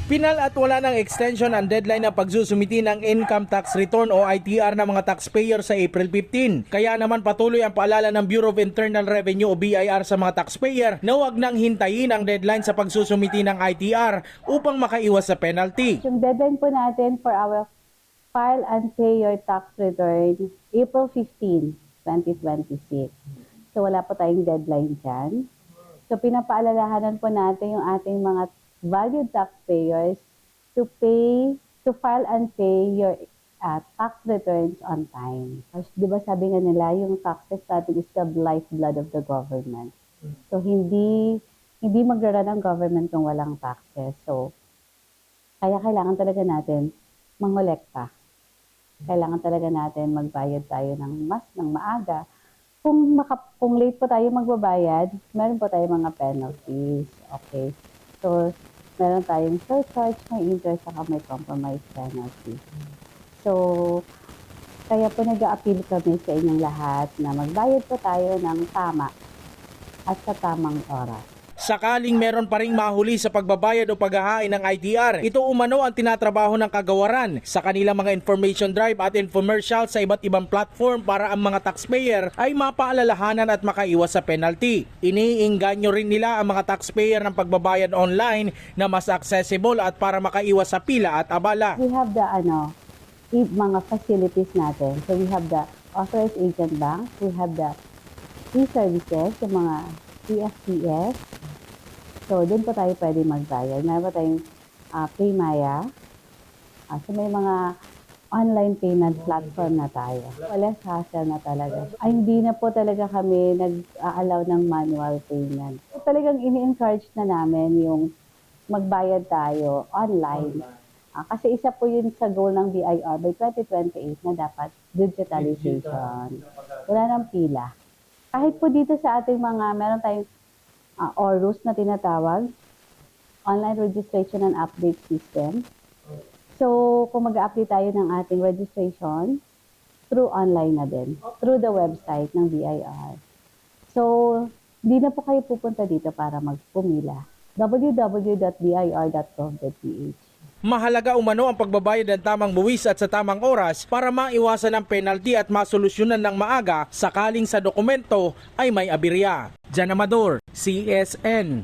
Pinal at wala ng extension ang deadline ng pagsusumiti ng income tax return o ITR ng mga taxpayer sa April 15. Kaya naman patuloy ang paalala ng Bureau of Internal Revenue o BIR sa mga taxpayer na huwag nang hintayin ang deadline sa pagsusumiti ng ITR upang makaiwas sa penalty. Yung deadline po natin for our file and pay your tax return, April 15, 2026. So wala po tayong deadline dyan. So pinapaalalahanan po natin yung ating mga valued taxpayers to file and pay your tax returns on time. Kasi, di ba sabi nga nila, yung taxes natin is the lifeblood of the government. So hindi magra-run ang government kung walang taxes. So kaya kailangan talaga natin mangolekta. Kailangan talaga natin magbayad tayo ng maaga. Kung late po tayo magbabayad, meron po tayo mga penalties. Okay. So, meron tayong surcharge, may interest, saka may compromise penalty. So, kaya po nag-a-appeal kami sa inyong lahat na magbayad po tayo ng tama at sa tamang oras. Sakaling meron pa ring mahuli sa pagbabayad o paghahain ng ITR, ito umano ang tinatrabaho ng kagawaran sa kanilang mga information drive at infomercial sa iba't ibang platform para ang mga taxpayer ay mapaalalahanan at makaiwas sa penalty. Iniinganyo rin nila ang mga taxpayer ng pagbabayad online na mas accessible at para makaiwas sa pila at abala. We have the mga facilities natin. So we have the authorized agent bank, we have the e-services, yung mga EFTS. So, doon po tayo pwede magbayad. Meron po tayong Paymaya. So, may mga online payment platform na tayo. Wala hassle na talaga. Hindi na po talaga kami nag-allow ng manual payment. So, talagang ini-encourage na namin yung magbayad tayo online. Kasi isa po yun sa goal ng BIR by 2028 na dapat digitalization. Wala nang pila. Kahit po dito sa ating meron tayong ORUS na tinatawag, Online Registration and Update System. So, kung mag-update tayo ng ating registration, through online na din, through the website ng BIR. So, di na po kayo pupunta dito para magpumila. www.bir.gov.ph. Mahalaga umano ang pagbabayad ng tamang buwis at sa tamang oras para maiwasan ang penalty at masolusyonan ng maaga sakaling sa dokumento ay may aberya. Jan Amador, CSN.